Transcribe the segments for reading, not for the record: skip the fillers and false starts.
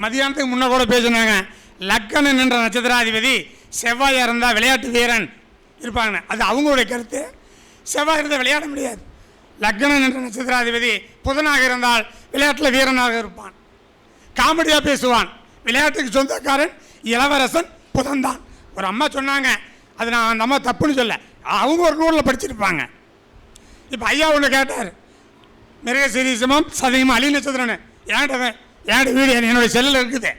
மதியானத்துக்கு முன்னே கூட பேசினாங்க, லக்கணன் என்ற நட்சத்திராதிபதி செவ்வாயாக இருந்தால் விளையாட்டு வீரன் இருப்பாங்க. அது அவங்களுடைய கருத்து. செவ்வாய் இருந்தால் விளையாட முடியாது. லக்கணன் என்ற நட்சத்திராதிபதி புதனாக இருந்தால் விளையாட்டில் வீரனாக இருப்பான், காமெடியாக பேசுவான். விளையாட்டுக்கு சொந்தக்காரன் இளவரசன் புதன்தான். ஒரு அம்மா சொன்னாங்க, அது நான் அந்த அம்மா தப்புன்னு சொல்ல, அவங்க ஒரு நூலில் படிச்சிருப்பாங்க. இப்போ ஐயா ஒன்று கேட்டார், மிருகசீரிசமும் சதயமும் அலி நட்சத்திரன்னு. ஏன்ட வீடியோ என்னுடைய செல்லில் இருக்குது.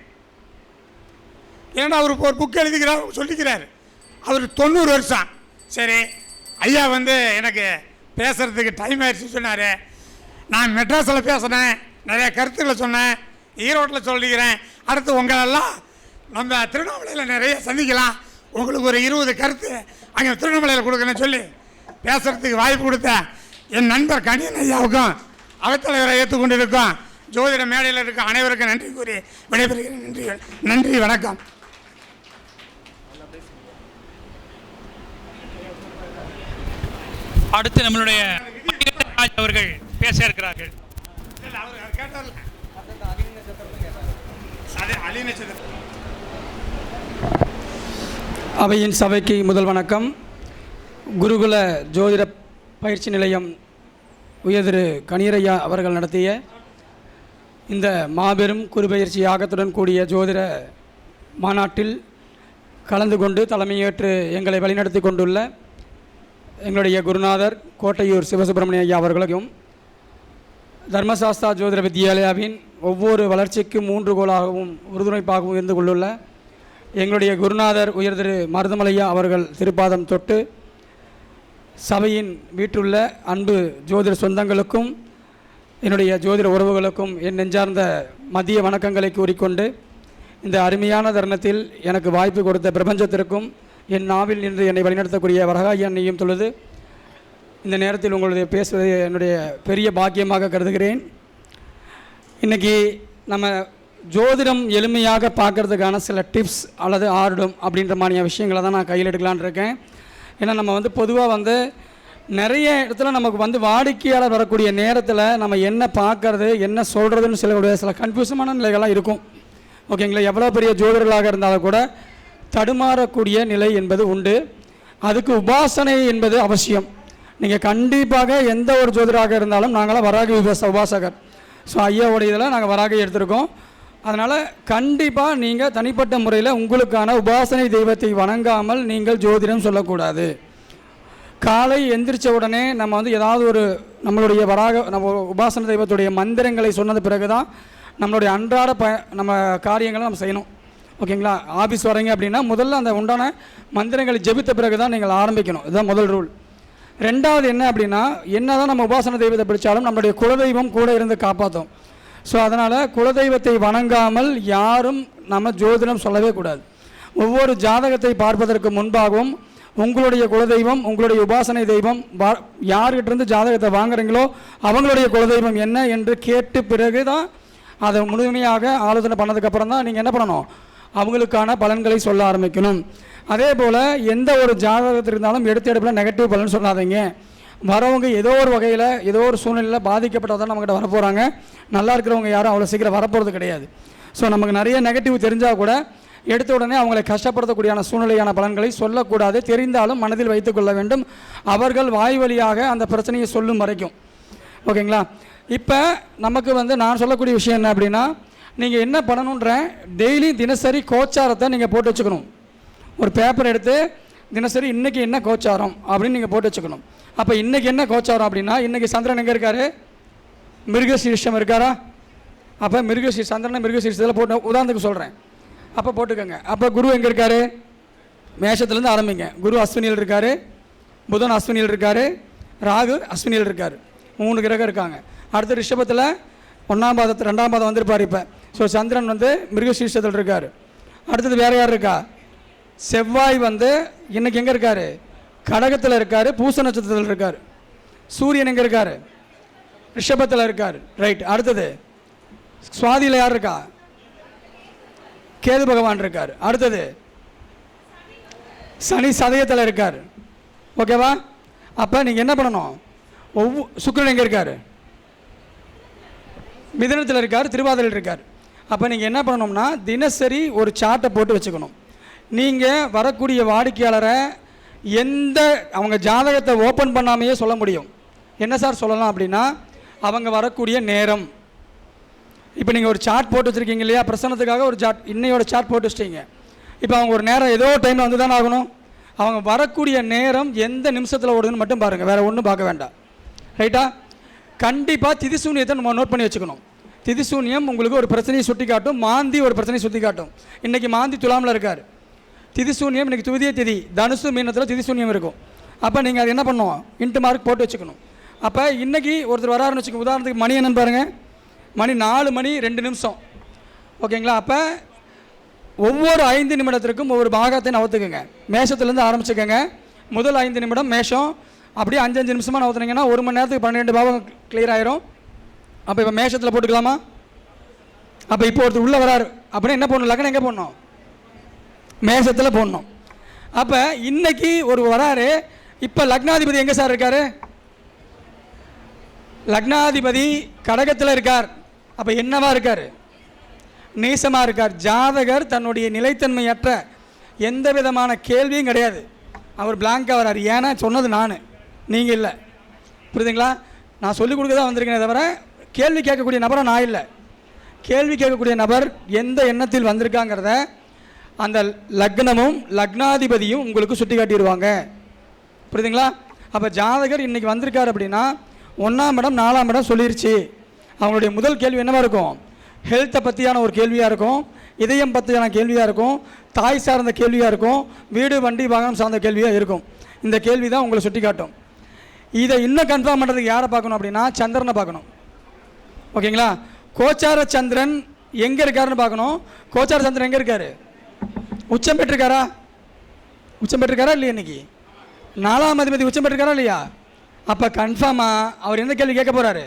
ஏன்னா அவர் ஒரு புக் எழுதிக்கிறார், சொல்லிக்கிறார். அவர் 90 வருஷம். சரி, ஐயா எனக்கு பேசுகிறதுக்கு டைம் ஆயிடுச்சு சொன்னார். நான் மெட்ராஸில் பேசினேன், நிறைய கருத்துக்களை சொன்னேன், ஈரோட்டில் சொல்லிக்கிறேன். அடுத்து உங்களெல்லாம் நம்ம திருவண்ணாமலையில் நிறைய சந்திக்கலாம், உங்களுக்கு ஒரு 20 கருத்து அங்கே திருவண்ணாமலையில் கொடுக்கணும்னு சொல்லி பேசுகிறதுக்கு வாய்ப்பு கொடுத்த என் நண்பர் கணியன் ஐயாவுக்கும் அவைத்தலைவரை ஏற்றுக்கொண்டிருக்கோம் ஜோதிட மேடையில் இருக்க அனைவருக்கும் நன்றி கூறி விடைபெறுகிறேன். நன்றி, வணக்கம். அடுத்து நம்மளுடைய அவர்கள் பேச இருக்கிறார்கள். அவையின் சபைக்கு முதல் வணக்கம். குருகுல ஜோதிட பயிற்சி நிலையம் உயர்திரு கணீரையா அவர்கள் நடத்திய இந்த மாபெரும் குருபெயர்ச்சி யாகத்துடன் கூடிய ஜோதிட மாநாட்டில் கலந்து கொண்டு தலைமையேற்று எங்களை வழிநடத்தி கொண்டுள்ள எங்களுடைய குருநாதர் கோட்டையூர் சிவசுப்பிரமணிய ஐயா அவர்களுக்கும், தர்மசாஸ்திரா ஜோதிட வித்யாலயாவின் ஒவ்வொரு வளர்ச்சிக்கும் 3 கோலாகவும் உறுதுணைப்பாகவும் இருந்து கொண்டுள்ள எங்களுடைய குருநாதர் உயர்திரு மருதமலையா அவர்கள் திருப்பாதம் தொட்டு சபையின் வீட்டுள்ள அன்பு ஜோதிட சொந்தங்களுக்கும் என்னுடைய ஜோதிட உறவுகளுக்கும் என் நெஞ்சார்ந்த மதிய வணக்கங்களை கூறிக்கொண்டு, இந்த அருமையான தருணத்தில் எனக்கு வாய்ப்பு கொடுத்த பிரபஞ்சத்திற்கும் என் நாவில் நின்று என்னை வழிநடத்தக்கூடிய வரகாயி அன்னையும் தொழுது இந்த நேரத்தில் உங்களுடைய பேசுவதை என்னுடைய பெரிய பாக்கியமாக கருதுகிறேன். இன்றைக்கி நம்ம ஜோதிடம் எளிமையாக பார்க்குறதுக்கான சில டிப்ஸ் அல்லது ஆர்டம் அப்படின்ற மாதிரியான விஷயங்களை தான் நான் கையில் எடுக்கலான் இருக்கேன். ஏன்னா நம்ம பொதுவாக நிறைய இடத்துல நமக்கு வாடிக்கையாளர் வரக்கூடிய நேரத்தில் நம்ம என்ன பார்க்குறது என்ன சொல்கிறதுன்னு சில கன்ஃபியூஷனான நிலைகள்லாம் இருக்கும். ஓகேங்களா? எவ்வளோ பெரிய ஜோதிடர்களாக இருந்தாலும் கூட தடுமாறக்கூடிய நிலை என்பது உண்டு. அதுக்கு உபாசனை என்பது அவசியம். நீங்கள் கண்டிப்பாக எந்த ஒரு ஜோதிடராக இருந்தாலும் நாங்களாம் வராகி உபாசகர். ஸோ ஐயாவோடைய இதில் நாங்கள் வராகி எடுத்திருக்கோம். அதனால் கண்டிப்பாக நீங்கள் தனிப்பட்ட முறையில் உங்களுக்கான உபாசனை தெய்வத்தை வணங்காமல் நீங்கள் ஜோதிடம் சொல்லக்கூடாது. காலை எந்திரிச்ச உடனே நம்ம ஏதாவது ஒரு நம்மளுடைய நம்ம உபாசனை தெய்வத்துடைய மந்திரங்களை சொன்னது பிறகு தான் நம்மளுடைய அன்றாட நம்ம காரியங்களை நம்ம செய்யணும். ஓகேங்களா? ஆஃபீஸ் வரீங்க அப்படின்னா முதல்ல அந்த உண்டான மந்திரங்களை ஜெபித்த பிறகு தான் நீங்கள் ஆரம்பிக்கணும். இதுதான் முதல் ரூல். ரெண்டாவது என்ன அப்படின்னா, என்ன தான் நம்ம உபாசன தெய்வத்தை பிடிச்சாலும் நம்மளுடைய குலதெய்வம் கூட இருந்து காப்பாற்றும். ஸோ அதனால் குலதெய்வத்தை வணங்காமல் யாரும் நம்ம ஜோதிடம் சொல்லவே கூடாது. ஒவ்வொரு ஜாதகத்தை பார்ப்பதற்கு முன்பாகவும் உங்களுடைய குலதெய்வம் உங்களுடைய உபாசனை தெய்வம் யார்கிட்டேருந்து ஜாதகத்தை வாங்குறீங்களோ அவங்களுடைய குலதெய்வம் என்ன என்று கேட்டு பிறகு தான் அதை முழுமையாக ஆலோசனை பண்ணதுக்கப்புறம் தான் நீங்கள் என்ன பண்ணணும், அவங்களுக்கான பலன்களை சொல்ல ஆரம்பிக்கணும். அதே போல் எந்த ஒரு ஜாதகத்தில் இருந்தாலும் எடுப்பில் நெகட்டிவ் பலன் சொல்லாதீங்க. வரவங்க ஏதோ ஒரு வகையில் ஏதோ ஒரு சூழ்நிலையில் பாதிக்கப்பட்டதான் நம்மகிட்ட வரப்போகிறாங்க. நல்லா இருக்கிறவங்க யாரும் அவ்வளோ சீக்கிரம் வரப்போகிறது கிடையாது. ஸோ நமக்கு நிறைய நெகட்டிவ் தெரிஞ்சால் கூட எடுத்த உடனே அவங்களை கஷ்டப்படுத்தக்கூடியான சூழ்நிலையான பலன்களை சொல்லக்கூடாது. தெரிந்தாலும் மனதில் வைத்துக்கொள்ள வேண்டும், அவர்கள் வாய் வழியாக அந்த பிரச்சனையை சொல்லும் வரைக்கும். ஓகேங்களா? இப்போ நமக்கு நான் சொல்லக்கூடிய விஷயம் என்ன அப்படின்னா, நீங்கள் என்ன பண்ணணுன்ற டெய்லி தினசரி கோச்சாரத்தை நீங்கள் போட்டு வச்சுக்கணும். ஒரு பேப்பர் எடுத்து தினசரி இன்றைக்கி என்ன கோச்சாரம் அப்படின்னு நீங்கள் போட்டு வச்சுக்கணும். அப்போ இன்றைக்கி என்ன கோச்சாரம் அப்படின்னா, இன்றைக்கி சந்திரன் எங்கே இருக்கார்? மிருகசீரிஷம் இருக்காரா? அப்போ சந்திரனை மிருகசீரிஷத்தில் போட்டு உதாரணத்துக்கு சொல்கிறேன். அப்போ போட்டுக்கோங்க. அப்போ குரு எங்கே இருக்கார்? மேஷத்துலேருந்து ஆரம்பிங்க. குரு அஸ்வினியில் இருக்கார், புதன் அஸ்வினியில் இருக்கார், ராகு அஸ்வினியில் இருக்கார். 3 கிரகம் இருக்காங்க. அடுத்து ரிஷபத்தில் 1ஆம் பாதத்து 2ஆம் பாதம் வந்திருப்பார். இப்போ ஸோ சந்திரன் மிருகசீரிஷத்தில் இருக்கார். அடுத்தது வேறு யார் இருக்கா? செவ்வாய் இன்னைக்கு எங்கே இருக்கார்? கடகத்தில் இருக்கார், பூச நட்சத்திரத்தில் இருக்கார். சூரியன் எங்கே இருக்கார்? ரிஷபத்தில் இருக்கார். ரைட். அடுத்தது சுவாதியில் யார் இருக்கா? கேது பகவான் இருக்கார். அடுத்தது சனி சதயத்தில் இருக்கார். ஓகேவா? அப்போ நீங்கள் என்ன பண்ணணும், சுக்கிரன் எங்கே இருக்கார்? மிதுனத்தில் இருக்கார், திருவாதிரையில் இருக்கார். அப்போ நீங்கள் என்ன பண்ணணும்னா தினசரி ஒரு சார்ட்டை போட்டு வச்சுக்கணும். நீங்கள் வரக்கூடிய வாடிக்கையாளரை அவங்க ஜாதகத்தை ஓப்பன் பண்ணாமையே சொல்ல முடியும். என்ன சார் சொல்லலாம் அப்படின்னா, அவங்க வரக்கூடிய நேரம். இப்போ நீங்கள் ஒரு சார்ட் போட்டு வச்சுருக்கீங்க இல்லையா, பிரசனத்துக்காக ஒரு சார்ட், இன்னையோட சார்ட் போட்டு வச்சிட்டீங்க. இப்போ அவங்க ஒரு நேரம் ஏதோ டைமில் வந்து தானே ஆகணும். அவங்க வரக்கூடிய நேரம் எந்த நிமிஷத்தில் ஓடுதுன்னு மட்டும் பாருங்கள், வேறு ஒன்றும் பார்க்க வேண்டாம். ரைட்டா? கண்டிப்பாக திதிசூன்யத்தை நம்ம நோட் பண்ணி வச்சுக்கணும். திதிசூன்யம் உங்களுக்கு ஒரு பிரச்சனையை சுட்டி காட்டும், மாந்தி ஒரு பிரச்சனையை சுட்டி காட்டும். இன்றைக்கி மாந்தி துலாமில் இருக்கார். திதிசூன்யம் இன்றைக்கி துவிதிய திதி தனுசு மீனத்தில் திதிசூன்யம் இருக்கும். அப்போ நீங்கள் அது என்ன பண்ணணும், இன்ட்டு மார்க் போட்டு வச்சுக்கணும். அப்போ இன்றைக்கி ஒருத்தர் வராருன்னு வச்சுக்கோங்க, உதாரணத்துக்கு மணி என்னன்னு பாருங்கள், மணி 4 மணி 2 நிமிஷம். ஓகேங்களா? அப்போ ஒவ்வொரு 5 நிமிடத்திற்கும் ஒவ்வொரு பாகத்தை நவத்துக்குங்க. மேஷத்துலேருந்து ஆரம்பிச்சுக்கோங்க. முதல் 5 நிமிடம் மேஷம், அப்படியே 5 நிமிஷமாக நவத்துனீங்கன்னா 1 மணி நேரத்துக்கு 12 பாகம் கிளியர் ஆயிரும். அப்போ இப்போ மேஷத்தில் போட்டுக்கலாமா? அப்போ இப்போ ஒருத்தர் உள்ளே வராரு அப்படின்னா என்ன பண்ணணும், லக்னம் எங்கே போடணும், மேஷத்தில் போடணும். அப்போ இன்னைக்கு ஒரு வராரு, இப்போ லக்னாதிபதி எங்கே சார் இருக்கார், லக்னாதிபதி கடகத்தில் இருக்கார். அப்போ என்னவா இருக்கார், நீசமாக இருக்கார். ஜாதகர் தன்னுடைய நிலைத்தன்மையற்ற எந்த விதமான கேள்வியும் கிடையாது, அவர் பிளாங்காக வரார். ஏன்னா சொன்னது நான், நீங்கள் இல்லை. புரியுதுங்களா? நான் சொல்லிக் கொடுக்க தான் வந்திருக்கேனே தவிர கேள்வி கேட்கக்கூடிய நபரை நான் இல்லை. கேள்வி கேட்கக்கூடிய நபர் எந்த எண்ணத்தில் வந்திருக்காங்கிறத அந்த லக்னமும் லக்னாதிபதியும் உங்களுக்கு சுட்டி காட்டிடுவாங்க. புரியுதுங்களா? அப்போ ஜாதகர் இன்றைக்கி வந்திருக்கார் அப்படின்னா 1ஆம் இடம் 4ஆம் இடம் சொல்லிருச்சு. அவங்களுடைய முதல் கேள்வி என்னவாக இருக்கும், ஹெல்த்தை பற்றியான ஒரு கேள்வியாக இருக்கும், இதயம் பற்றியான கேள்வியாக இருக்கும், தாய் சார்ந்த கேள்வியாக இருக்கும், வீடு வண்டி வாகனம் சார்ந்த கேள்வியாக இருக்கும். இந்த கேள்வி தான் உங்களை சுட்டி காட்டும். இதை இன்னும் கன்ஃபார்ம் பண்ணுறதுக்கு யாரை பார்க்கணும் அப்படின்னா சந்திரனை பார்க்கணும். ஓகேங்களா? கோச்சார சந்திரன் எங்கே இருக்காருன்னு பார்க்கணும். கோச்சார சந்திரன் எங்கே இருக்கார், உச்சம் பெற்றிருக்காரா, உச்சம் பெற்றிருக்காரா இல்லையா, இன்றைக்கி 4ஆம் அதிபதி உச்சம் பெற்றிருக்காரா இல்லையா. அப்போ கன்ஃபார்மாக அவர் எந்த கேள்வி கேட்க போகிறாரு,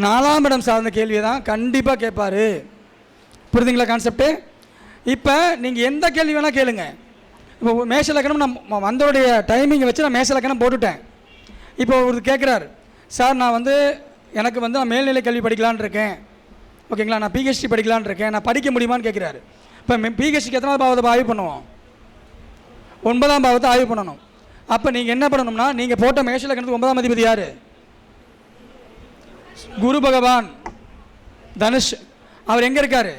4ஆம் இடம் சார்ந்த கேள்வியை தான் கண்டிப்பாக கேட்பார். புரியுதுங்களா கான்செப்ட்டு? இப்போ நீங்கள் எந்த கேள்வி வேணால் கேளுங்க. இப்போ மேஷ லக்கணம் நான் வந்தோடைய டைமிங்கை வச்சு நான் மேஷ லக்கணம் போட்டுட்டேன். இப்போ ஒரு கேட்குறாரு, சார் நான் எனக்கு நான் மேல்நிலை கல்வி படிக்கலான்னு இருக்கேன். ஓகேங்களா? நான் பிஹெச்டி படிக்கலான்னு இருக்கேன், நான் படிக்க முடியுமான்னு கேட்குறாரு. இப்போ பிஹெச்டிக்கு எத்தனாவது பாவத்தை ஆய்வு பண்ணுவோம், 9ஆம் பாவத்தை ஆய்வு பண்ணணும். அப்போ நீங்கள் என்ன பண்ணணும்னா, நீங்கள் போட்ட மேஷ லக்கணத்துக்கு 9ஆம் அதிபதி யார், குரு பகவான் தனுஷ். அவர் எங்கே இருக்கார்,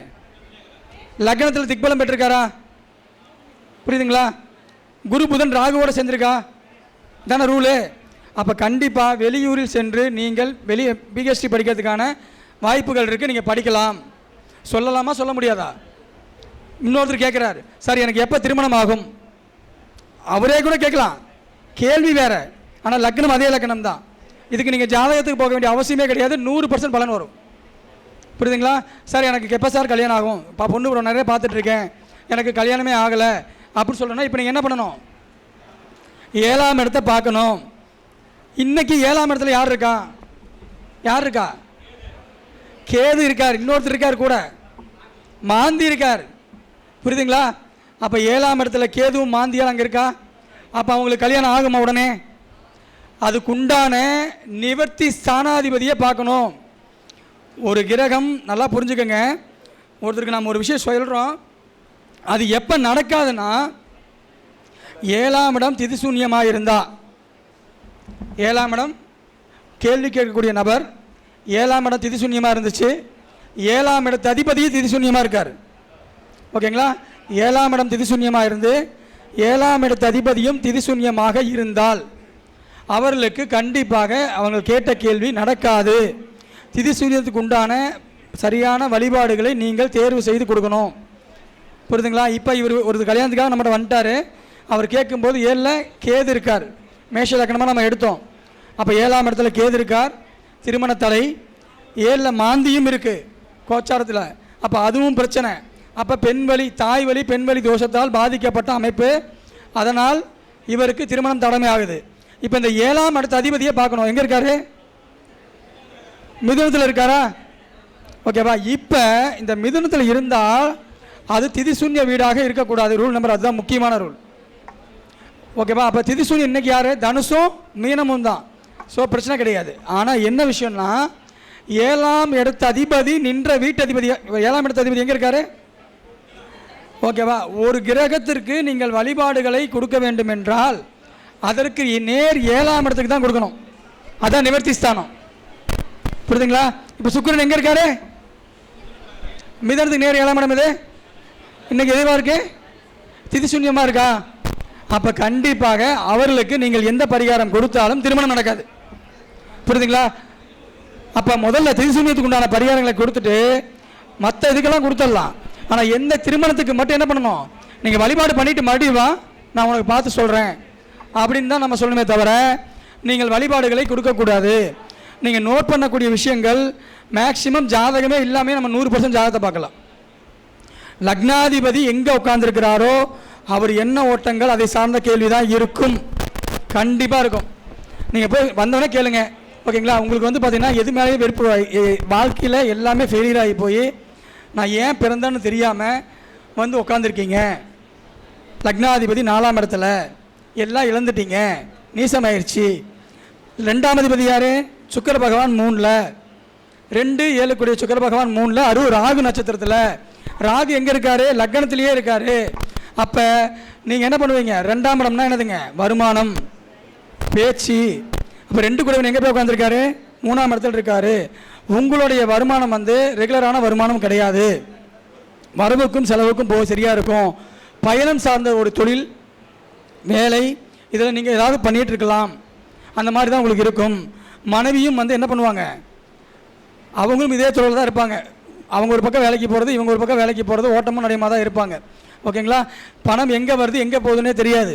லக்னத்தில் திக்பலம் பெற்றிருக்காரா. புரியுதுங்களா? குரு புதன் ராகுவோட சேர்ந்திருக்கா, தானே ரூலு. அப்போ கண்டிப்பாக வெளியூரில் சென்று நீங்கள் வெளியே பிஹெச்டி படிக்கிறதுக்கான வாய்ப்புகள் இருக்குது, நீங்கள் படிக்கலாம். சொல்லலாமா சொல்ல முடியாதா? இன்னொருத்தர் கேட்குறாரு, சார் எனக்கு எப்போ திருமணம் ஆகும், அவரே கூட கேட்கலாம், கேள்வி வேறு, ஆனால் லக்னம் அதே லக்னம் தான். இதுக்கு நீங்கள் ஜாதகத்துக்கு போக வேண்டிய அவசியமே கிடையாது, 100% பலன் வரும். புரியுதுங்களா? சார் எனக்கு எப்போ சார் கல்யாணம் ஆகும், பொண்ணு நிறைய பார்த்துட்ருக்கேன், எனக்கு கல்யாணமே ஆகலை அப்படின்னு சொல்லணும்னா இப்போ நீங்கள் என்ன பண்ணணும், 7ஆம் இடத்தை பார்க்கணும். இன்றைக்கி 7ஆம் இடத்துல யார் இருக்கா, யார் இருக்கா, கேது இருக்கார், இன்னொருத்தர் இருக்கார் கூட, மாந்தி இருக்கார். புரியுதுங்களா? அப்போ 7ஆம் இடத்துல கேதுவும் மாந்தியால் அங்கே இருக்கா. அப்போ அவங்களுக்கு கல்யாணம் ஆகுமா உடனே, அதுக்குண்டான நிவர்த்தி ஸ்தானாதிபதியை பார்க்கணும். ஒரு கிரகம் நல்லா புரிஞ்சுக்கோங்க, ஒருத்தருக்கு நாம் ஒரு விஷயம் சொல்கிறோம், அது எப்போ நடக்காதுன்னா 7ஆம் இடம் திதிசூன்யமாக இருந்தால், 7ஆம் இடம் கேள்வி கேட்கக்கூடிய நபர் 7ஆம் இடம் திதிசூன்யமாக இருந்துச்சு, 7ஆம் இடத்து அதிபதி திதிசூன்யமாக இருக்கார். ஓகேங்களா? 7ஆம் இடம் திதிசூன்யமாக இருந்து 7ஆம் இடத்து அதிபதியும் திதிசூன்யமாக இருந்தால் அவர்களுக்கு கண்டிப்பாக அவங்க கேட்ட கேள்வி நடக்காது. திதிசூன்யத்துக்கு உண்டான சரியான வழிபாடுகளை நீங்கள் தேர்வு செய்து கொடுக்கணும். புரியுதுங்களா? இப்போ இவர் ஒரு கல்யாணத்துக்காக நம்மகிட்ட வந்துட்டார், அவர் கேட்கும்போது 7ல் கேது இருக்கார், மேஷ லக்னமாக நம்ம எடுத்தோம். அப்போ 7ஆம் இடத்துல கேது இருக்கார், திருமண தடை, 7ல் மாந்தியும் இருக்குது கோச்சாரத்தில். அப்போ அதுவும் பிரச்சனை. அப்போ பெண்வழி தாய் வழி பெண்வழி தோஷத்தால் பாதிக்கப்பட்ட அமைப்பு, அதனால் இவருக்கு திருமணம் தடமை ஆகுது. இப்போ இந்த 7ஆம் இடத்து அதிபதியை பார்க்கணும், எங்கே இருக்காரு, மிதுனத்தில் இருக்காரா. ஓகேவா? இப்போ இந்த மிதுனத்தில் இருந்தால் அது திதிசூன்ய வீடாக இருக்கக்கூடாது, ரூல் நம்பர், அதுதான் முக்கியமான ரூல். ஓகேவா? அப்போ திதிசூன்யம் இன்னைக்கு யார், தனுஷும் மீனமும் தான். ஸோ பிரச்சனை கிடையாது. ஆனால் என்ன விஷயம்னா ஏழாம் இடத்து அதிபதி நின்ற வீட்டு அதிபதி. ஏழாம் இடத்து அதிபதி எங்கே இருக்காரு? ஓகேவா? ஒரு கிரகத்திற்கு நீங்கள் வழிபாடுகளை கொடுக்க வேண்டும் என்றால் அதற்கு நேர் ஏழாம் இடத்துக்கு தான் கொடுக்கணும். அதான் நிவர்த்தி ஸ்தானம். புரியுதுங்களா? இப்போ சுக்கிரன் எங்கே இருக்காரு? மிதனத்துக்கு நேர் ஏழாம் இடம். இது இன்னைக்கு எதுவாக இருக்கு? திதிசூன்யமாக இருக்கா? அப்போ கண்டிப்பாக அவர்களுக்கு நீங்கள் எந்த பரிகாரம் கொடுத்தாலும் திருமணம் நடக்காது. புரியுதுங்களா? அப்போ முதல்ல திதிசூன்யத்துக்கு உண்டான பரிகாரங்களை கொடுத்துட்டு மற்ற இதுக்கெல்லாம் கொடுத்துடலாம். ஆனால் எந்த திருமணத்துக்கு மட்டும் என்ன பண்ணணும்? நீங்கள் வழிபாடு பண்ணிவிட்டு மறுபடியும் வா, நான் உனக்கு பார்த்து சொல்கிறேன் அப்படின்னு தான் நம்ம சொல்லணுமே தவிர நீங்கள் வழிபாடுகளை கொடுக்கக்கூடாது. நீங்கள் நோட் பண்ணக்கூடிய விஷயங்கள் மேக்சிமம் ஜாதகமே இல்லாமல் நம்ம 100% ஜாதகத்தை பார்க்கலாம். லக்னாதிபதி எங்கே உட்கார்ந்துருக்கிறாரோ அவர் என்ன ஓட்டங்கள் அதை சார்ந்த கேள்வி தான் இருக்கும். கண்டிப்பாக இருக்கும். நீங்கள் போய் வந்தோடனே கேளுங்க. ஓகேங்களா? உங்களுக்கு வந்து பார்த்தீங்கன்னா எது மேலேயும் வெறுப்பு, வாழ்க்கையில் எல்லாமே ஃபெயிலியர் ஆகி போய் நான் ஏன் பிறந்தேன்னு தெரியாமல் வந்து உட்காந்துருக்கீங்க. லக்னாதிபதி 4ஆம் இடத்துல, எல்லாம் இழந்துட்டீங்க, நீசமாயிருச்சு. 2ஆம் அதிபதி யார்? சுக்கிர பகவான் 3ல், 2 7 கூடிய சுக்கிர பகவான் 3ல், அரு ராகு நட்சத்திரத்தில். ராகு எங்கே இருக்காரு? லக்னத்திலேயே இருக்காரு. அப்போ நீங்கள் என்ன பண்ணுவீங்க? 2ஆம் இடம்னா என்னதுங்க? வருமானம், பேச்சு. அப்போ 2 கூடவன் எங்கே போய் உட்காந்துருக்காரு? 3ஆம் இடத்துல இருக்காரு. உங்களுடைய வருமானம் வந்து ரெகுலரான வருமானம் கிடையாது. வரவுக்கும் செலவுக்கும் போக சரியாக இருக்கும். பயணம் சார்ந்த ஒரு தொழில், வேலை, இதில் நீங்கள் ஏதாவது பண்ணிகிட்டு இருக்கலாம். அந்த மாதிரி தான் உங்களுக்கு இருக்கும். மனைவியும் வந்து என்ன பண்ணுவாங்க? அவங்களும் இதே தொழில் தான் இருப்பாங்க. அவங்க ஒரு பக்கம் வேலைக்கு போகிறது, இவங்க ஒரு பக்கம் வேலைக்கு போகிறது, ஓட்டமும் நடையமாக தான் இருப்பாங்க. ஓகேங்களா? பணம் எங்கே வருது எங்கே போகுதுன்னே தெரியாது.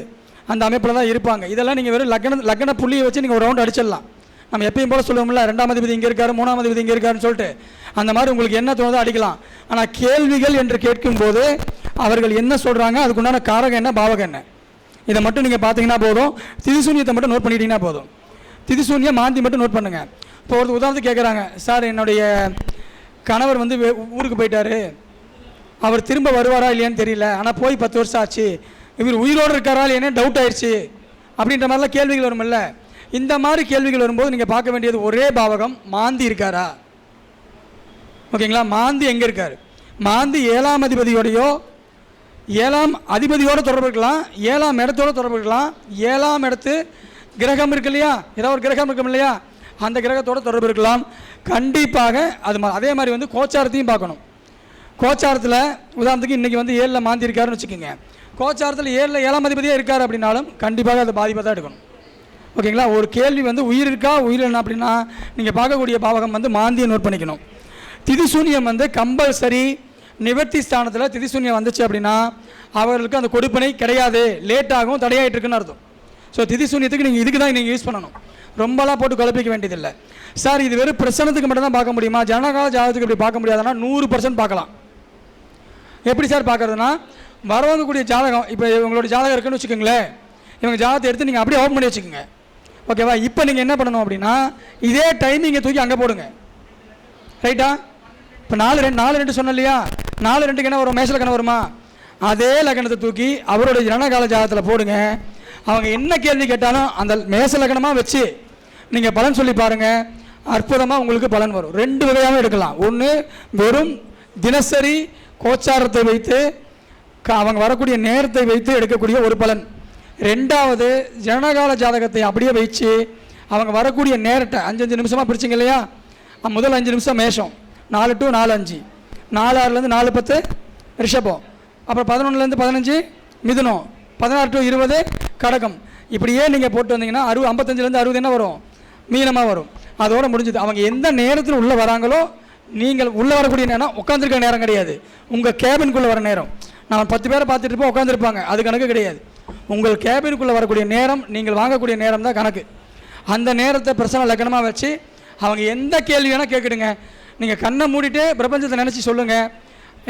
அந்த அமைப்பில் தான் இருப்பாங்க. இதெல்லாம் நீங்கள் வெறும் லக்ன புள்ளியை வச்சு நீங்கள் ஒரு ரவுண்ட் அடிச்சிடலாம். நம்ம எப்பயும் போல சொல்லுவோம்ல, 2ஆம் அதிபதி இங்கே இருக்காரு, 3ஆம் அதிபதி இங்கே இருக்காருன்னு சொல்லிட்டு அந்த மாதிரி உங்களுக்கு என்ன தோணுதோ அடிக்கலாம். ஆனால் கேள்விகள் என்று கேட்கும்போது அவர்கள் என்ன சொல்கிறாங்க, அதுக்குண்டான காரகம் என்ன, பாவகம் என்ன, இதை மட்டும் நீங்கள் பார்த்தீங்கன்னா போதும். திதிசூன்யத்தை மட்டும் நோட் பண்ணிட்டீங்கன்னா போதும். திதிசூன்யம் மாந்தி மட்டும் நோட் பண்ணுங்கள். இப்போ ஒரு உதாரணத்துக்கு கேட்குறாங்க, சார் என்னுடைய கணவர் வந்து ஊருக்கு போயிட்டாரு, அவர் திரும்ப வருவாரா இல்லையான்னு தெரியல, ஆனால் போய் 10 வருஷம் ஆச்சு, இவர் உயிரோடு இருக்காரா இல்லையானே டவுட் ஆயிடுச்சு அப்படின்ற மாதிரிலாம் கேள்விகள் வரும்ல. இந்த மாதிரி கேள்விகள் வரும்போது நீங்கள் பார்க்க வேண்டியது ஒரே பாவகம், மாந்தி இருக்காரா. ஓகேங்களா? மாந்தி எங்கே இருக்கார்? மாந்தி 7ஆம் அதிபதியோடையோ 7ஆம் அதிபதியோடு தொடர்பு இருக்கலாம், 7ஆம் இடத்தோடு தொடர்பு இருக்கலாம். 7ஆம் இடத்து கிரகம் இருக்கு இல்லையா, ஏதாவது ஒரு கிரகம் இருக்கும் இல்லையா, அந்த கிரகத்தோடு தொடர்பு இருக்கலாம். கண்டிப்பாக அது அதே மாதிரி வந்து கோச்சாரத்தையும் பார்க்கணும். கோச்சாரத்தில் உதாரணத்துக்கு இன்றைக்கி வந்து 7ல் மாந்தி இருக்காருன்னு வச்சுக்கோங்க. கோச்சாரத்தில் 7ல் 7ஆம் அதிபதியாக இருக்கார் அப்படின்னாலும் கண்டிப்பாக அது பாதிப்பாக தான் எடுக்கணும். ஓகேங்களா? ஒரு கேள்வி வந்து உயிர் இருக்கா உயிர் என்ன அப்படின்னா நீங்கள் பார்க்கக்கூடிய பாவகம் வந்து மாந்தியை நோட் பண்ணிக்கணும். திதிசூன்யம் வந்து கம்பல்சரி நிவர்த்தி ஸ்தானத்தில் திதிசூன்யம் வந்துச்சு அப்படின்னா அவர்களுக்கு அந்த கொடுப்பனை கிடையாது, லேட்டாகவும் தடையாகிட்டு இருக்குன்னு அர்த்தம். ஸோ திதிசூன்யத்துக்கு நீங்கள் இதுக்கு தான் நீங்கள் யூஸ் பண்ணணும். ரொம்பலாம் போட்டு குழப்பிக்க வேண்டியதில்லை. சார் இது வெறும் பிரசனத்துக்கு மட்டும் தான் பார்க்க முடியுமா, ஜனகால ஜாதகத்துக்கு இப்படி பார்க்க முடியாதுன்னா 100% பார்க்கலாம். எப்படி சார் பார்க்குறதுனா, வரவங்கக்கூடிய ஜாதகம், இப்போ இவங்களோட ஜாதகம் இருக்குன்னு வச்சுக்கோங்களேன், இவங்க ஜாதகத்தை எடுத்து நீங்கள் அப்படியே ஓப்பன் பண்ணி வச்சுக்கோங்க. ஓகேவா? இப்போ நீங்கள் என்ன பண்ணணும் அப்படின்னா இதே டைமிங்கை தூக்கி அங்கே போடுங்க. ரைட்டா? இப்போ 4-2 சொன்ன இல்லையா, 4-2க்கு என்ன வரும்? மேஷ லக்னம் வருமா? அதே லக்னத்தை தூக்கி அவருடைய ஜனகால ஜாதகத்தில் போடுங்க. அவங்க என்ன கேள்வி கேட்டாலும் அந்த மேஷ லக்னமாக வச்சு நீங்கள் பலன் சொல்லி பாருங்கள், அற்புதமாக உங்களுக்கு பலன் வரும். 2 வகையாகவும் எடுக்கலாம். ஒன்று வெறும் தினசரி கோச்சாரத்தை வைத்து அவங்க வரக்கூடிய நேரத்தை வைத்து எடுக்கக்கூடிய ஒரு பலன். 2வது ஜனகால ஜாதகத்தை அப்படியே வச்சு அவங்க வரக்கூடிய நேரத்தை 5-5 நிமிஷமாக பிரிச்சிங்க இல்லையா, முதல் 5 நிமிஷம் மேஷம், 4 to 4-5, 4-6 4-10 ரிஷபம், அப்புறம் 11 15 மிதுனம், 16 to 20 கடகம். இப்படியே நீங்கள் போட்டு வந்தீங்கன்னா 55 60 என்ன வரும்? மீனமாக வரும். அதோடு முடிஞ்சது. அவங்க எந்த நேரத்தில் உள்ளே வராங்களோ, நீங்கள் உள்ளே வரக்கூடிய நேரம் உட்காந்துருக்க நேரம் கிடையாது, உங்கள் கேபினுக்குள்ளே வர நேரம். நான் 10 பேரை பார்த்துட்டு இருப்போம், உட்காந்துருப்பாங்க, அது கணக்கு கிடையாது. உங்கள் கேபினுக்குள்ளே வரக்கூடிய நேரம், நீங்கள் வாங்கக்கூடிய நேரம் தான் கணக்கு. அந்த நேரத்தை பிரசன லக்னமாக வச்சு அவங்க எந்த கேள்வி வேணால் கேட்குடுங்க. நீங்கள் கண்ணை மூடிட்டு பிரபஞ்சத்தை நினச்சி சொல்லுங்கள்,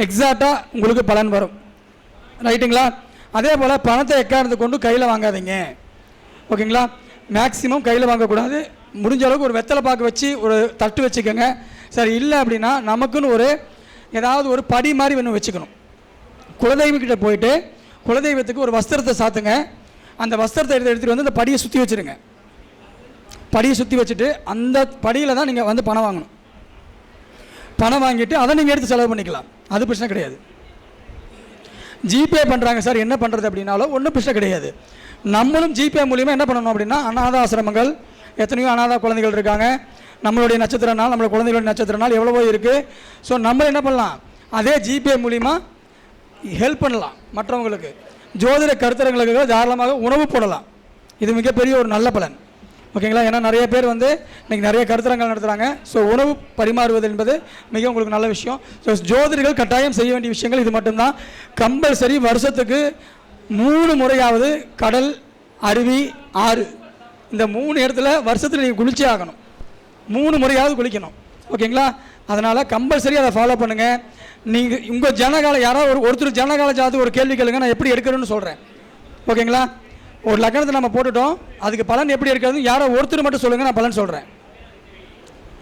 எக்ஸாக்டாக உங்களுக்கு பலன் வரும். ரைட்டுங்களா? அதே போல் பணத்தை எக்காரணத்தை கொண்டு கையில் வாங்காதீங்க. ஓகேங்களா? மேக்ஸிமம் கையில் வாங்கக்கூடாது. முடிஞ்ச அளவுக்கு ஒரு வெத்தலை பாக்கு வச்சு ஒரு தட்டு வச்சுக்கோங்க. சரி, இல்லை அப்படின்னா நமக்குன்னு ஒரு ஏதாவது ஒரு படி மாதிரி ஒன்று வச்சுக்கணும். குலதெய்வக்கிட்ட போயிட்டு குலதெய்வத்துக்கு ஒரு வஸ்திரத்தை சாத்துங்க. அந்த வஸ்திரத்தை எடுத்துகிட்டு வந்து அந்த படியை சுற்றி வச்சுருங்க. படியை சுற்றி வச்சுட்டு அந்த படியில் தான் நீங்கள் வந்து பணம் வாங்கணும். பணம் வாங்கிட்டு அதை நீங்கள் எடுத்து செலவு பண்ணிக்கலாம், அது பிரச்சனை கிடையாது. ஜிபே பண்ணுறாங்க சார் என்ன பண்ணுறது அப்படின்னாலும் ஒன்றும் பிரச்சனை கிடையாது. நம்மளும் ஜிபே மூலிமா என்ன பண்ணணும் அப்படின்னா, அனாத ஆசிரமங்கள் எத்தனையோ அனாத குழந்தைகள் இருக்காங்க, நம்மளுடைய நட்சத்திர நாள், நம்மளுடைய குழந்தைகளுடைய நட்சத்திர நாள் எவ்வளவோ இருக்குது. ஸோ நம்ம என்ன பண்ணலாம், அதே ஜிபே மூலிமா ஹெல்ப் பண்ணலாம் மற்றவங்களுக்கு. ஜோதிட கருத்தரங்களுக்கு தாராளமாக உணவு போடலாம், இது மிகப்பெரிய ஒரு நல்ல பலன். ஓகேங்களா? ஏன்னா நிறைய பேர் வந்து இன்றைக்கி நிறைய கருத்தரங்கள் நடத்துகிறாங்க. ஸோ உணவு பரிமாறுவது என்பது மிக உங்களுக்கு நல்ல விஷயம். ஸோ ஜோதிடர்கள் கட்டாயம் செய்ய வேண்டிய விஷயங்கள் இது மட்டும்தான். கம்பல்சரி வருஷத்துக்கு 3 முறையாவது கடல், அருவி, ஆறு, இந்த 3 இடத்துல வருஷத்தில் நீங்கள் குளிச்சே ஆகணும், 3 முறையாவது குளிக்கணும். ஓகேங்களா? அதனால் கம்பல்சரி அதை ஃபாலோ பண்ணுங்கள். நீங்கள் உங்கள் ஜனகால யாராவது ஒருத்தர் ஜனகால ஜாதகம் ஒரு கேள்வி கேளுங்க, நான் எப்படி எடுக்கிறேன்னு சொல்கிறேன். ஓகேங்களா? ஒரு லக்னத்தை நம்ம போட்டுட்டோம், அதுக்கு பலன் எப்படி இருக்கிறது யாரோ ஒருத்தர் மட்டும் சொல்லுங்கள், நான் பலன் சொல்கிறேன்.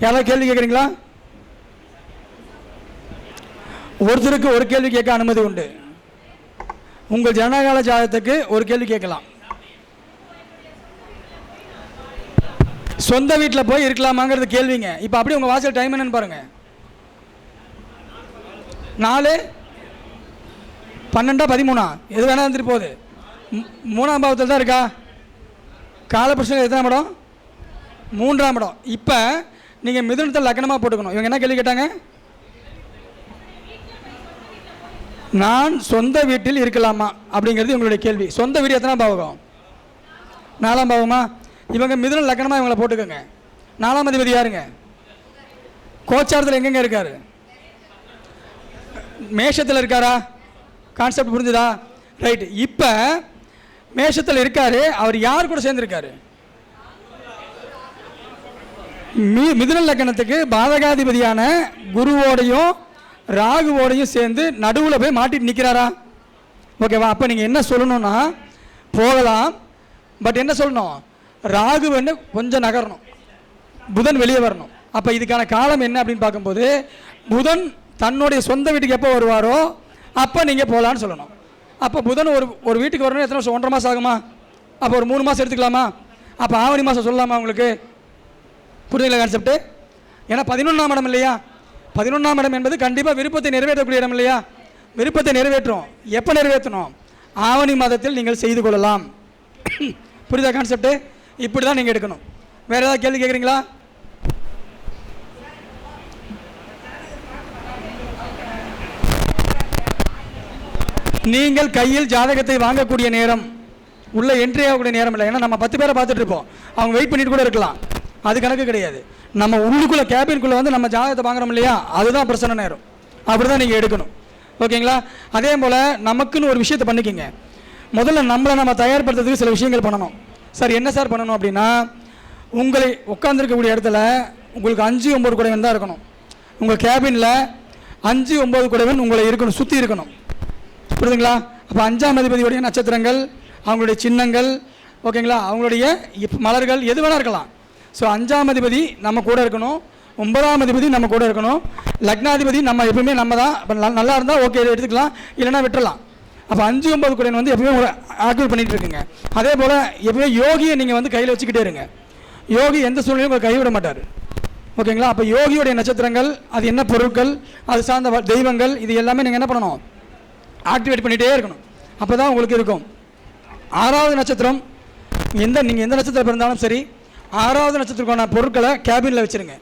யாராவது கேள்வி கேட்குறீங்களா? ஒருத்தருக்கு ஒரு கேள்வி கேட்க அனுமதி உண்டு. உங்கள் ஜனகால ஜாதகத்துக்கு ஒரு கேள்வி கேட்கலாம். சொந்த வீட்டில் போய் இருக்கலாமாங்கிறது கேள்விங்க. இப்போ அப்படியே உங்கள் வாசல் டைம் என்னன்னு பாருங்கள். 4, 12, 13 எது வேணா வந்துட்டு போகுது. 3ஆம் பாவத்தில் தான் இருக்கா. காலபுருஷன் எத்தனாம் இடம்? 3ஆம் இடம். இப்போ நீங்கள் மிதுனத்தில் லக்னமாக போட்டுக்கணும். இவங்க என்ன கேள்வி கேட்டாங்க? நான் சொந்த வீட்டில் இருக்கலாமா அப்படிங்கிறது உங்களுடைய கேள்வி. சொந்த வீடு எத்தனாம் பாவகம்? 4ஆம் பாவமா? இவங்க மிதுன லக்னமாக இவங்களை போட்டுக்கோங்க. 4ஆம் அதிபதி யாருங்க? கோச்சாரத்தில் எங்கெங்க இருக்காரு? மேஷத்தில் இருக்காரா? கான்செப்ட் புரிஞ்சுதா? ரைட்டு. இப்போ மேஷத்தில் இருக்காரு, அவர் யார் கூட சேர்ந்துருக்காரு? மிதுன லக்னத்துக்கு பாதகாதிபதியான குருவோடையும் ராகுவோடையும் சேர்ந்து நடுவில் போய் மாட்டிட்டு நிற்கிறாரா? ஓகேவா? அப்போ நீங்கள் என்ன சொல்லணும்னா, போகலாம், பட் என்ன சொல்லணும், ராகு வந்து கொஞ்சம் நகரணும், புதன் வெளியே வரணும். அப்போ இதுக்கான காலம் என்ன அப்படின்னு பார்க்கும்போது, புதன் தன்னுடைய சொந்த வீட்டுக்கு எப்போ வருவாரோ அப்போ நீங்கள் போகலான்னு சொல்லணும். அப்போ புதன் ஒரு வீட்டுக்கு வரணும் எத்தனை வருஷம்? 1.5 மாதம் ஆகுமா? அப்போ ஒரு 3 மாதம் எடுத்துக்கலாமா? அப்போ ஆவணி மாதம் சொல்லலாமா உங்களுக்கு? புரியுதுங்களா கான்செப்ட்டு? ஏன்னா 11ஆம் இடம் இல்லையா? 11ஆம் இடம் என்பது கண்டிப்பாக விருப்பத்தை நிறைவேற்றக்கூடிய இடம் இல்லையா? விருப்பத்தை நிறைவேற்றும். எப்போ நிறைவேற்றணும்? ஆவணி மாதத்தில் நீங்கள் செய்து கொள்ளலாம். புரியுதா கான்செப்ட்டு? இப்படி தான் நீங்கள் எடுக்கணும். வேறு ஏதாவது கேள்வி கேட்குறீங்களா? நீங்கள் கையில் ஜாதகத்தை வாங்கக்கூடிய நேரம், உள்ள என்ட்ரி ஆகக்கூடிய நேரம் இல்லை. ஏன்னா நம்ம 10 பேரை பார்த்துட்டு இருப்போம், அவங்க வெயிட் பண்ணிட்டு கூட இருக்கலாம், அது கணக்கு கிடையாது. நம்ம உள்ளுக்குள்ளே கேபின்குள்ளே வந்து நம்ம ஜாதகத்தை வாங்குறோம் இல்லையா, அதுதான் பிரச்சனை நேரம். அப்படி தான் நீங்கள் எடுக்கணும். ஓகேங்களா? அதே போல் நமக்குன்னு ஒரு விஷயத்தை பண்ணிக்கோங்க. முதல்ல நம்மளை நம்ம தயார்படுத்துறதுக்கு சில விஷயங்கள் பண்ணணும். சார் என்ன சார் பண்ணணும் அப்படின்னா, உங்களை உட்காந்துருக்கக்கூடிய இடத்துல உங்களுக்கு 5, 9 குடைவன் தான் இருக்கணும். உங்கள் கேபினில் 5, 9 குடைவன் உங்களை இருக்கணும், சுற்றி இருக்கணும். புரியுதுங்களா? அப்போ 5ஆம் அதிபதியுடைய நட்சத்திரங்கள், அவங்களுடைய சின்னங்கள், ஓகேங்களா, அவங்களுடைய மலர்கள் எது வேணா இருக்கலாம். ஸோ 5ஆம் அதிபதி நம்ம கூட இருக்கணும், 9ஆம் அதிபதி நம்ம கூட இருக்கணும், லக்னாதிபதி நம்ம எப்பவுமே நம்ம தான். இப்போ நல்லா இருந்தால் ஓகே எடுத்துக்கலாம், இல்லைனா விட்டுறலாம். அப்போ 5, 9 குடையன் வந்து எப்பவுமே ஆக்டிவேட் பண்ணிகிட்டு இருக்குங்க. அதே போல் எப்பவுமே யோகியை நீங்கள் வந்து கையில் வச்சுக்கிட்டே இருங்க. யோகி எந்த சூழ்நிலையும் உங்களை கைவிட மாட்டார். ஓகேங்களா? அப்போ யோகியோடைய நட்சத்திரங்கள், அது என்ன பொருட்கள், அது சார்ந்த தெய்வங்கள், இது எல்லாமே நீங்கள் என்ன பண்ணணும், ஆக்டிவேட் பண்ணிகிட்டே இருக்கணும். அப்போ தான் உங்களுக்கு இருக்கும். 6வது நட்சத்திரம், நீங்கள் எந்த நட்சத்திரம் பிறந்தாலும் சரி, 6வது நட்சத்திரக்கான பொருட்களை கேபினில் வச்சுருங்க.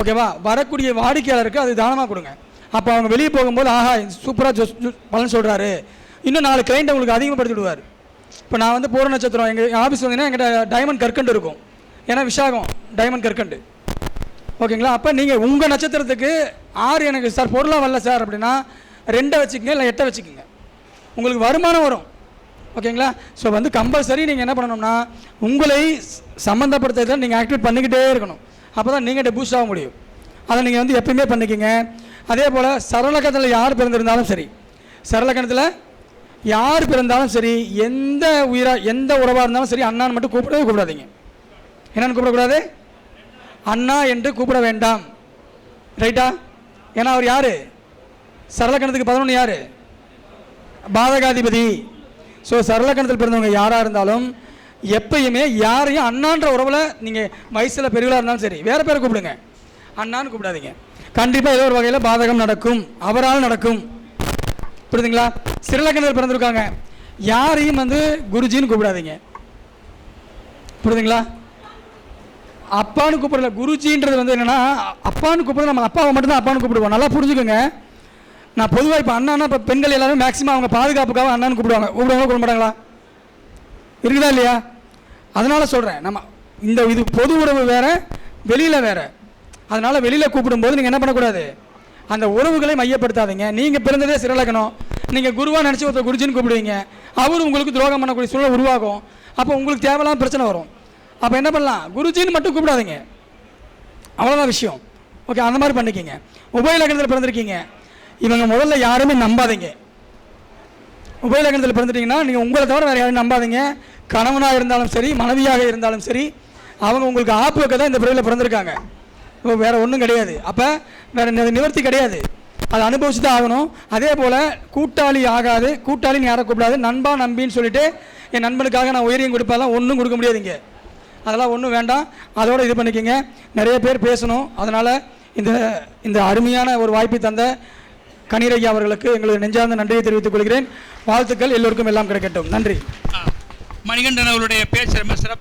ஓகேவா? வரக்கூடிய வாடிக்கையாளருக்கு அது தானமாக கொடுங்க. அப்போ அவங்க வெளியே போகும்போது ஆஹா சூப்பராக பலன் சொல்கிறாரு, இன்னும் 4 கிளைண்ட்டை உங்களுக்கு அதிகப்படுத்தி விடுவார். இப்போ நான் வந்து பூர நட்சத்திரம், எங்கள் ஆஃபீஸ் வந்தீங்கன்னா எங்கிட்ட டைமண்ட் கற்கண்டு இருக்கும், ஏன்னா விஷாகம் டைமண்ட் கற்கண்டு. ஓகேங்களா? அப்போ நீங்கள் உங்கள் நட்சத்திரத்துக்கு 6 எனக்கு சார் பொருளாக வரல சார் அப்படின்னா 2 வச்சுக்கோங்க, இல்லை 8 வச்சுக்கோங்க, உங்களுக்கு வருமானம் வரும். ஓகேங்களா? ஸோ வந்து கம்பல்சரி நீங்கள் என்ன பண்ணணும்னா, உங்களை சம்மந்தப்படுத்துறதை நீங்கள் ஆக்டிவேட் பண்ணிக்கிட்டே இருக்கணும். அப்போ தான் நீங்கள் பூஸ்ட் ஆக முடியும். அதை நீங்கள் வந்து எப்பயுமே பண்ணிக்கோங்க. அதே போல் சரலக்கணத்தில் யார் பிறந்திருந்தாலும் சரி, சரலக்கணத்தில் யார் பிறந்தாலும் சரி, எந்த உறவாக இருந்தாலும் சரி, அண்ணான்னு மட்டும் கூப்பிடாதீங்க. என்னன்னு கூப்பிடக்கூடாது? அண்ணா என்று கூப்பிட வேண்டாம். ரைட்டா? ஏன்னா அவர் யார்? சரலக்கணத்துக்கு 11 யார்? பாதகாதிபதி. ஸோ சரலக்கணத்தில் பிறந்தவங்க யாராக இருந்தாலும் எப்பயுமே யாரையும் அண்ணான்ற உறவில், நீங்கள் வயசில் பெரியவளாக இருந்தாலும் சரி, வேறு பேரை கூப்பிடுங்க, அண்ணான்னு கூப்பிடாதீங்க. கண்டிப்பாக ஏதோ ஒரு வகையில் பாதகம் நடக்கும், அவரால் நடக்கும். புரியுதுங்களா? சிறலக்கணத்தில் பிறந்திருக்காங்க, யாரையும் வந்து குருஜின்னு கூப்பிடாதீங்க. புரியுதுங்களா? அப்பான்னு கூப்பிடல, குருஜின்றது வந்து என்னென்னா, அப்பான்னு கூப்பிடுறது நம்ம அப்பாவை மட்டும்தான் அப்பான்னு கூப்பிடுவோம். நல்லா புரிஞ்சுக்கோங்க. நான் பொதுவாக இப்போ அண்ணான்னா இப்போ பெண்கள் எல்லாரும் மேக்ஸிமம் அவங்க பாதுகாப்புக்காக அண்ணான்னு கூப்பிடுவாங்க. கூப்பிட மாட்டாங்களா? இருக்குதா இல்லையா? அதனால் சொல்கிறேன், நம்ம இந்த இது பொது உறவு வேறு, வெளியில் வேறு. அதனால் வெளியில் கூப்பிடும்போது நீங்கள் என்ன பண்ணக்கூடாது, அந்த உறவுகளை மையப்படுத்தாதீங்க. நீங்கள் பிறந்ததே சிறலக்கணம், நீங்கள் குருவாக நினச்சி ஒருத்தர் குருஜின்னு கூப்பிடுவீங்க, அவரும் உங்களுக்கு துரோகம் பண்ணக்கூடிய சூழ்நிலை உருவாகும். அப்போ உங்களுக்கு தேவையில்லாம பிரச்சனை வரும். அப்போ என்ன பண்ணலாம், குருஜின்னு மட்டும் கூப்பிடாதீங்க, அவ்வளோதான் விஷயம். ஓகே, அந்த மாதிரி பண்ணிக்கிங்க. உபயலக்கணத்தில் பிறந்திருக்கீங்க, இவங்க முதல்ல யாருமே நம்பாதீங்க. உபயலக்கணத்தில் பிறந்துட்டீங்கன்னா நீங்கள் உங்களை தவிர வேறு யாரும் நம்பாதீங்க. கணவனாக இருந்தாலும் சரி, மனைவியாக இருந்தாலும் சரி, அவங்க உங்களுக்கு ஆப்பு வைக்க தான் இந்த பிறவியில் பிறந்திருக்காங்க. இப்போ வேறு ஒன்றும் கிடையாது. அப்போ வேறு நிவர்த்தி கிடையாது, அதை அனுபவிச்சு தான் ஆகணும். அதே போல் கூட்டாளி ஆகாது, கூட்டாளின்னு யாரை கூப்பிடாது, நண்பா நம்பின்னு சொல்லிட்டு என் நண்பனுக்காக நான் உயரியம் கொடுப்பதெல்லாம் ஒன்றும் கொடுக்க முடியாதுங்க. அதெல்லாம் ஒன்றும் வேண்டாம், அதோடு இது பண்ணிக்கோங்க. நிறைய பேர் பேசணும், அதனால் இந்த அருமையான ஒரு வாய்ப்பை தந்த கனிரையா அவர்களுக்கு எங்களுக்கு நெஞ்சார்ந்த நன்றியை தெரிவித்துக் கொள்கிறேன். வாழ்த்துக்கள், எல்லோருக்கும் எல்லாம் கிடைக்கட்டும். நன்றி. மணிகண்டன் அவருடைய பேச்சு ரொம்ப சிறப்பாக